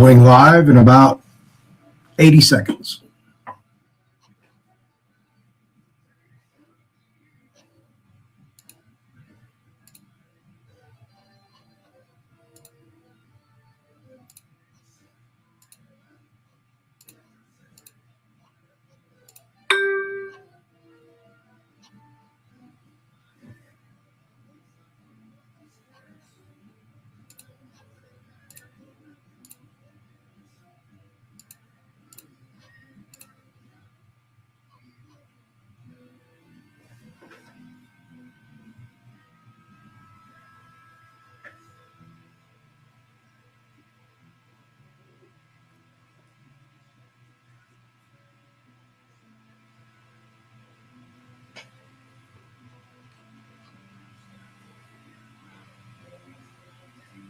Going live in about 80 seconds.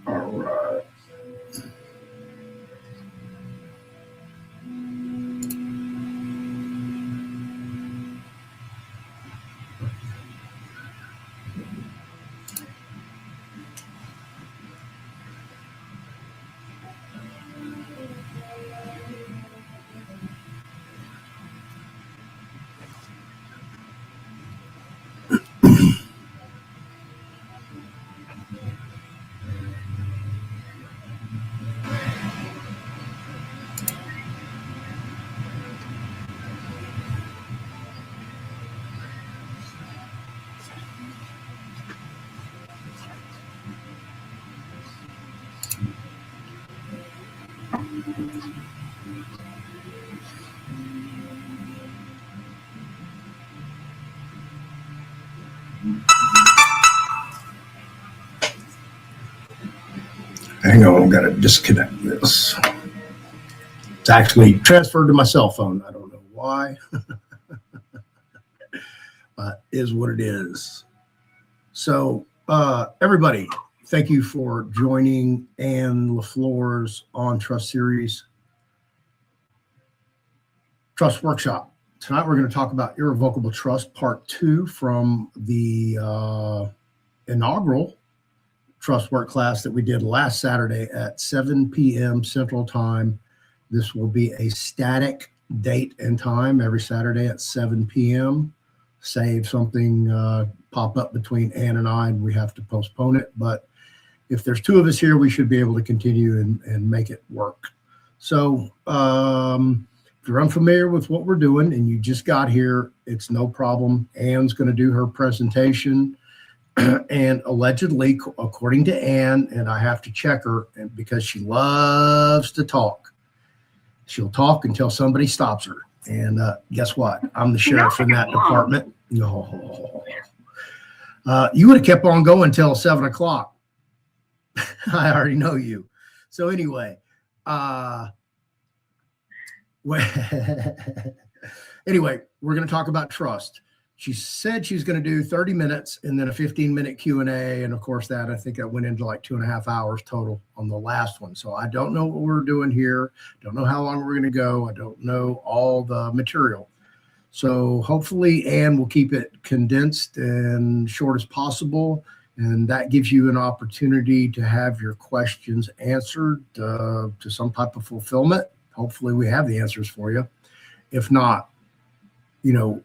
All right. Hang on, I've got to disconnect this. It's actually transferred to my cell phone. I don't know why, but is what it is. So everybody, thank you for joining LeFlore's On Trust series, Trust Workshop. Tonight we're going to talk about Irrevocable Trust Part 2 from the inaugural Trust Work class that we did last Saturday at 7 p.m. Central Time. This will be a static date and time every Saturday at 7 p.m. Save something pop up between Ann and I, and we have to postpone it. But if there's two of us here, we should be able to continue and make it work. So if you're unfamiliar with what we're doing and you just got here, it's no problem. Ann's going to do her presentation. And allegedly, according to Ann, and I have to check her because she loves to talk, she'll talk until somebody stops her. And guess what? I'm the sheriff in that department. No. You would have kept on going until 7 o'clock. I already know you. So anyway, anyway, we're going to talk about trust. She said she was going to do 30 minutes and then a 15-minute Q&A. And of course, I think that went into like 2.5 hours total on the last one. So I don't know what we're doing here. Don't know how long we're going to go. I don't know all the material. So hopefully Ann will keep it condensed and short as possible. And that gives you an opportunity to have your questions answered to some type of fulfillment. Hopefully we have the answers for you. If not, you know,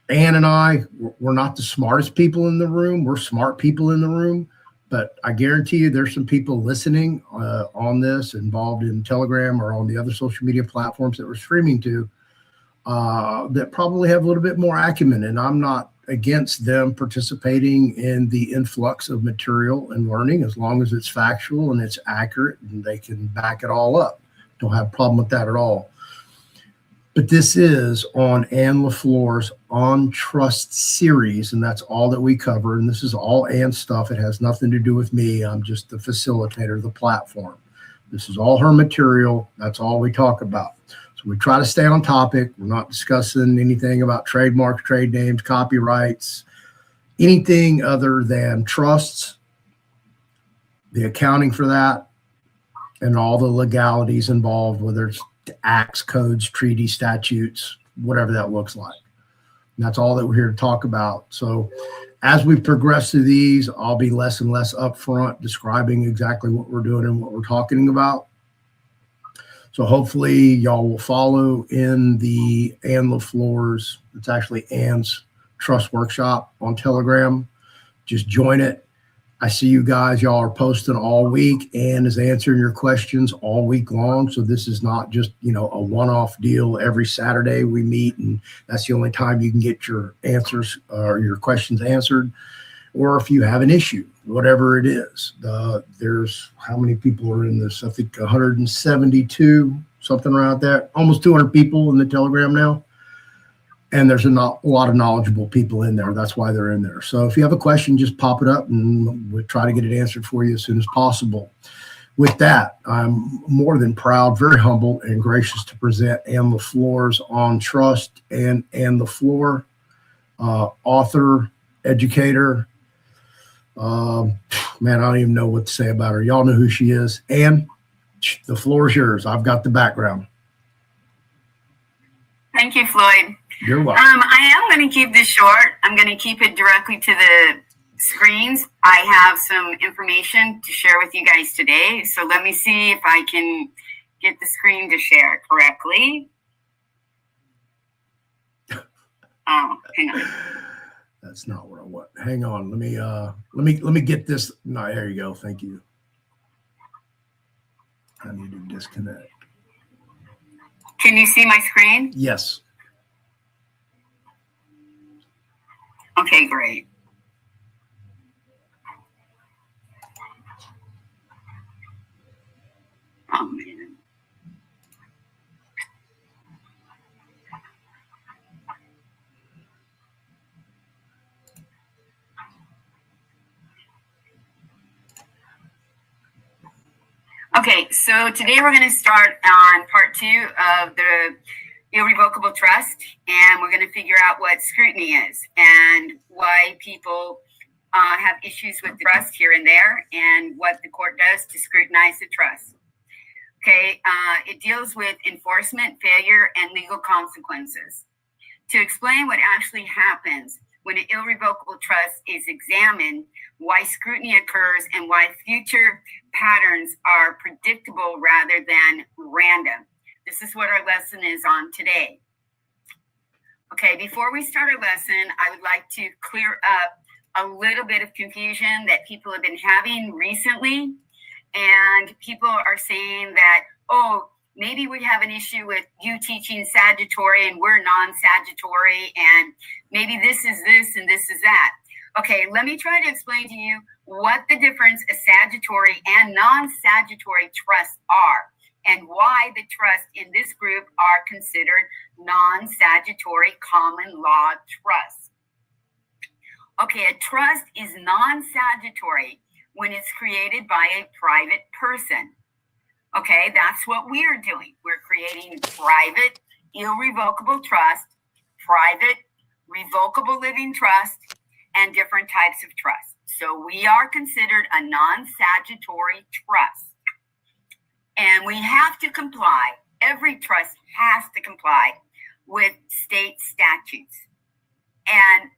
Ann and I, we're not the smartest people in the room. We're smart people in the room, but I guarantee you there's some people listening on this, involved in Telegram or on the other social media platforms that we're streaming to, that probably have a little bit more acumen. And I'm not against them participating in the influx of material and learning as long as it's factual and it's accurate and they can back it all up. Don't have a problem with that at all. But this is on Ann LeFlore's On Trust series, and that's all that we cover. And this is all Ann's stuff. It has nothing to do with me. I'm just the facilitator of the platform. This is all her material. That's all we talk about. So we try to stay on topic. We're not discussing anything about trademarks, trade names, copyrights, anything other than trusts, the accounting for that, and all the legalities involved, whether it's acts, codes, treaties, statutes, whatever that looks like. And that's all that we're here to talk about. So as we progress through these, I'll be less and less upfront describing exactly what we're doing and what we're talking about. So hopefully y'all will follow in the Ann LeFlore's, it's actually Ann's Trust Workshop on Telegram. Just join it. I see you guys, y'all are posting all week. Ann is answering your questions all week long. So this is not just, you know, a one-off deal. Every Saturday we meet, and that's the only time you can get your answers or your questions answered. Or if you have an issue, whatever it is. There's, how many people are in this? I think 172, something around that. Almost 200 people in the Telegram now. And there's a lot of knowledgeable people in there. That's why they're in there. So if you have a question, just pop it up and we'll try to get it answered for you as soon as possible. With that, I'm more than proud, very humble and gracious to present Ann LeFlore's On Trust. And Ann LeFlore, author, educator. Man, I don't even know what to say about her. Y'all know who she is. Ann, the floor is yours. I've got the background. Thank you, Floyd. You're welcome. I am going to keep this short. I'm going to keep it directly to the screens. I have some information to share with you guys today. So let me see if I can get the screen to share correctly. Oh, hang on. That's not what I want. Hang on. Let me get this. No, there you go. Thank you. I need to disconnect. Can you see my screen? Yes. Okay, great. Oh, man. Okay, so today we're going to start on part 2 of the Irrevocable Trust, and we're going to figure out what scrutiny is and why people have issues with the trust here and there, and what the court does to scrutinize the trust. Okay, it deals with enforcement, failure, and legal consequences. To explain what actually happens when an irrevocable trust is examined, why scrutiny occurs, and why future patterns are predictable rather than random. This is what our lesson is on today. Okay, before we start our lesson, I would like to clear up a little bit of confusion that people have been having recently. And people are saying that, oh, maybe we have an issue with you teaching Sagittary and we're non-Sagittary, and maybe this is this and this is that. Okay, let me try to explain to you what the difference of Sagittary and non-Sagittary trusts are, and why the trusts in this group are considered non-Sagittary common law trusts. Okay, a trust is non-Sagittary when it's created by a private person. Okay, that's what we're doing. We're creating private, irrevocable trust, private, revocable living trust, and different types of trust. So we are considered a non-Sagittary trust. And we have to comply, every trust has to comply with state statutes. And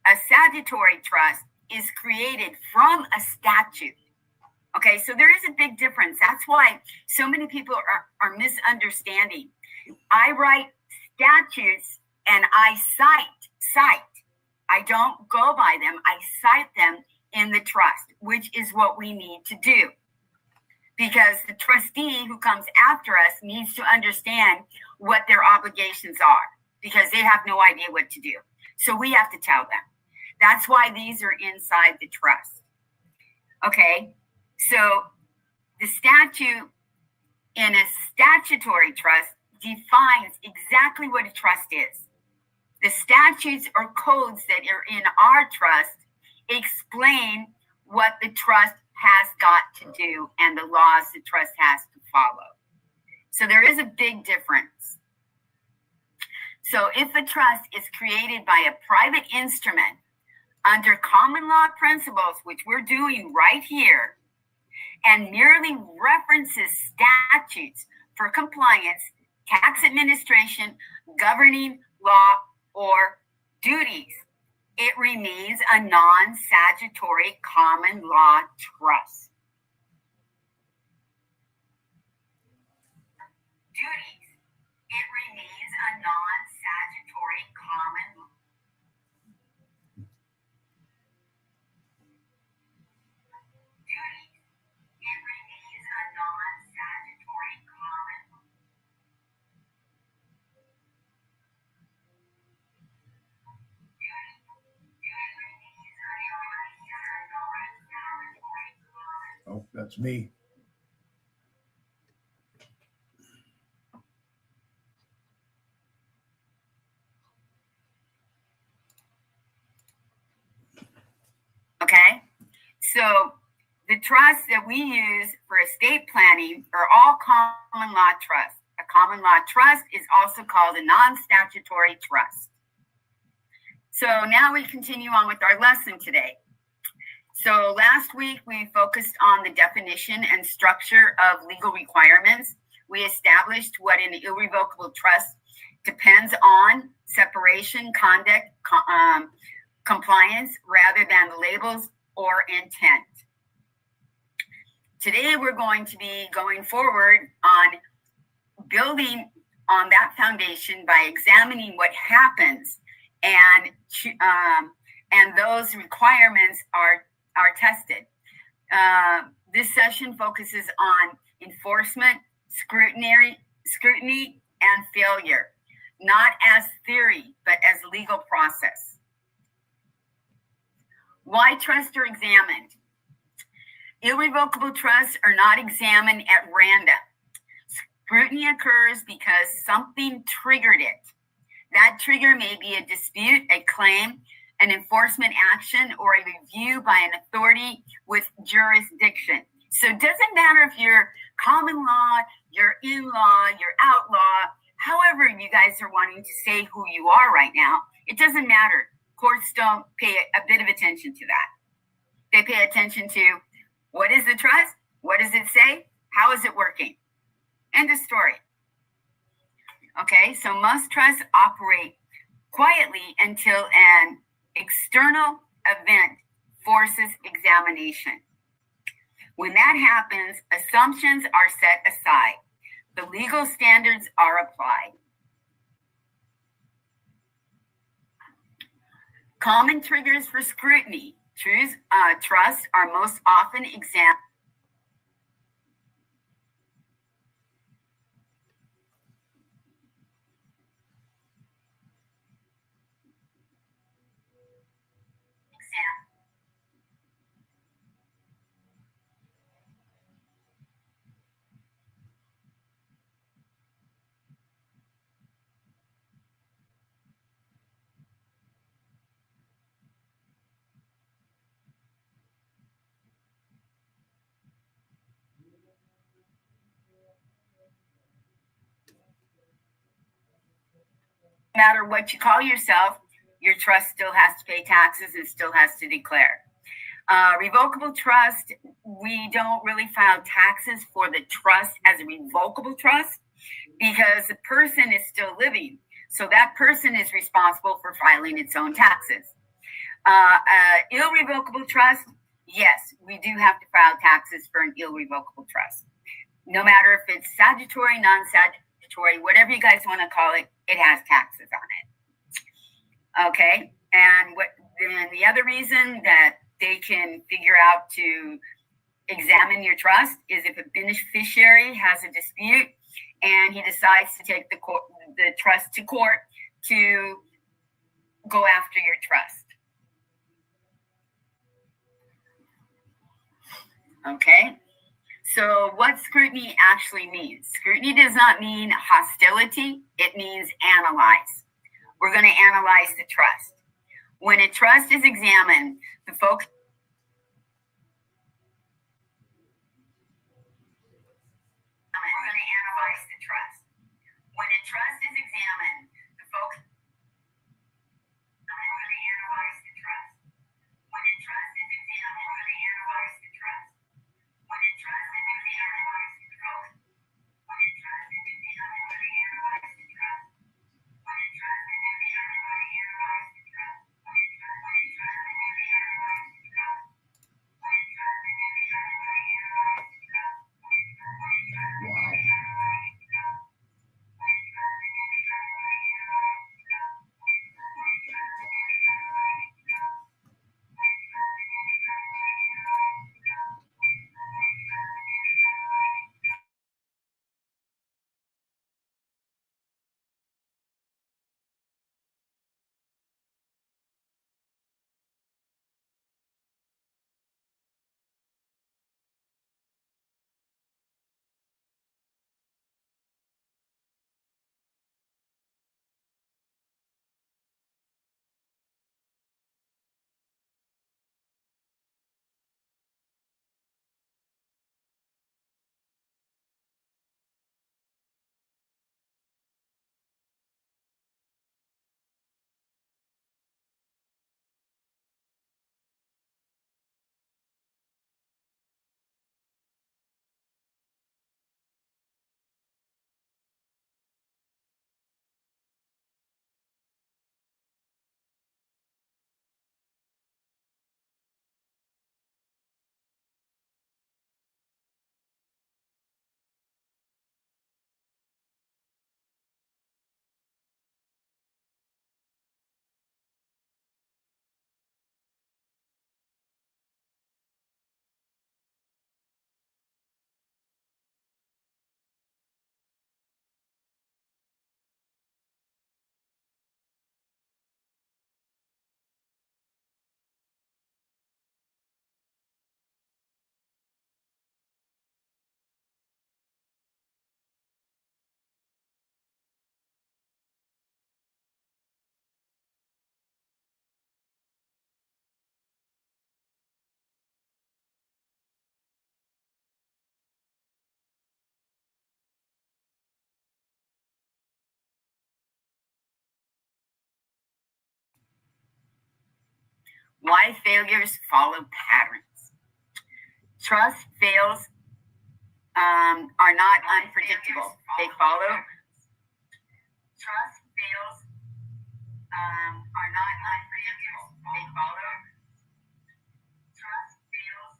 a Sagittary trust is created from a statute. Okay, so there is a big difference. That's why so many people are misunderstanding. I write statutes and I cite. I don't go by them. I cite them in the trust, which is what we need to do. Because the trustee who comes after us needs to understand what their obligations are, because they have no idea what to do. So we have to tell them. That's why these are inside the trust. Okay, so the statute in a statutory trust defines exactly what a trust is. The statutes or codes that are in our trust explain what the trust has got to do and the laws the trust has to follow. So there is a big difference. So if a trust is created by a private instrument under common law principles, which we're doing right here, and merely references statutes for compliance, tax administration, governing law, or duties, it remains a non-Sagittary common law trust. Duties. It remains a non-statutory common law. Duties. It remains a non-statutory common law. Oh, that's me. Okay, so the trusts that we use for estate planning are all common law trusts. A common law trust is also called a non-statutory trust. So now we continue on with our lesson today. So last week we focused on the definition and structure of legal requirements. We established what an irrevocable trust depends on: separation, conduct, compliance, rather than labels or intent. Today we're going to be going forward on building on that foundation by examining what happens, and those requirements are tested. This session focuses on enforcement, scrutiny, and failure, not as theory, but as legal process. Why trusts are examined? Irrevocable trusts are not examined at random. Scrutiny occurs because something triggered it. That trigger may be a dispute, a claim, an enforcement action, or a review by an authority with jurisdiction. So it doesn't matter if you're common law, you're in law, you're outlaw, however you guys are wanting to say who you are right now, it doesn't matter. Courts don't pay a bit of attention to that. They pay attention to, what is the trust? What does it say? How is it working? End of story. Okay, so most trusts operate quietly until an external event forces examination. When that happens, assumptions are set aside. The legal standards are applied. Common triggers for scrutiny. Trusts are most often examined. No matter what you call yourself, your trust still has to pay taxes and still has to declare. Revocable trust, we don't really file taxes for the trust as a revocable trust because the person is still living. So that person is responsible for filing its own taxes. Irrevocable trust, yes, we do have to file taxes for an irrevocable trust. No matter if it's statutory, non-statutory, whatever you guys want to call it, it has taxes on it. Okay, and then the other reason that they can figure out to examine your trust is if a beneficiary has a dispute and he decides to take the trust to court to go after your trust. Okay, so what scrutiny actually means? Scrutiny does not mean hostility, it means analyze. We're going to analyze the trust. When a trust is examined, the focus we're going to analyze the trust. When a trust is examined, the focus we're going to analyze the trust. When a trust is examined, we're going to analyze the trust. When a trust is examined, the focus when a trust is examined, we're going to analyze the trust. When a trust is examined, we're going to analyze the trust. When a trust is examined, we're going to analyze the trust. When a trust is examined, we're going to analyze the trust. Wow. Why failures follow patterns. Trust fails are not unpredictable. They follow. Trust fails are not unpredictable. They follow. Trust fails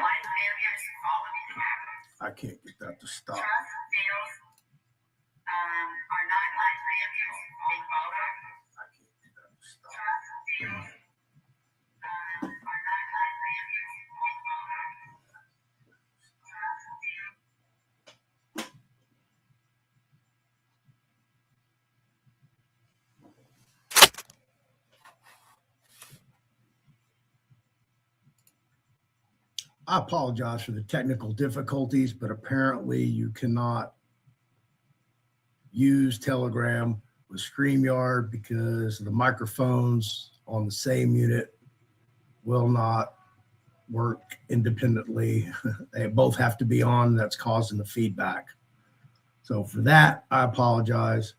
why failures follow patterns. I can't get that to stop. Trust fails are not unpredictable. They follow. I can't get that to stop. Trust fails are not unpredictable. They follow. Trust fails. I apologize for the technical difficulties, but apparently you cannot use Telegram with StreamYard because the microphones on the same unit will not work independently. They both have to be on. That's causing the feedback. So for that, I apologize.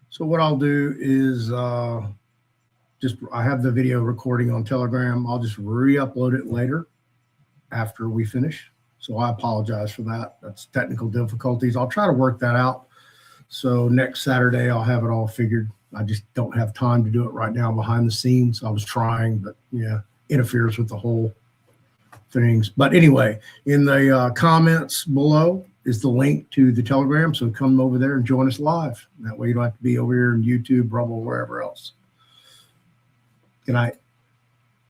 So what I'll do is I have the video recording on Telegram. I'll just re-upload it later after we finish. So I apologize for that. That's technical difficulties. I'll try to work that out. So next Saturday, I'll have it all figured. I just don't have time to do it right now behind the scenes. I was trying, but yeah, interferes with the whole things. But anyway, in the comments below is the link to the Telegram. So come over there and join us live. That way you don't have to be over here in YouTube, Rumble, wherever else. Good night.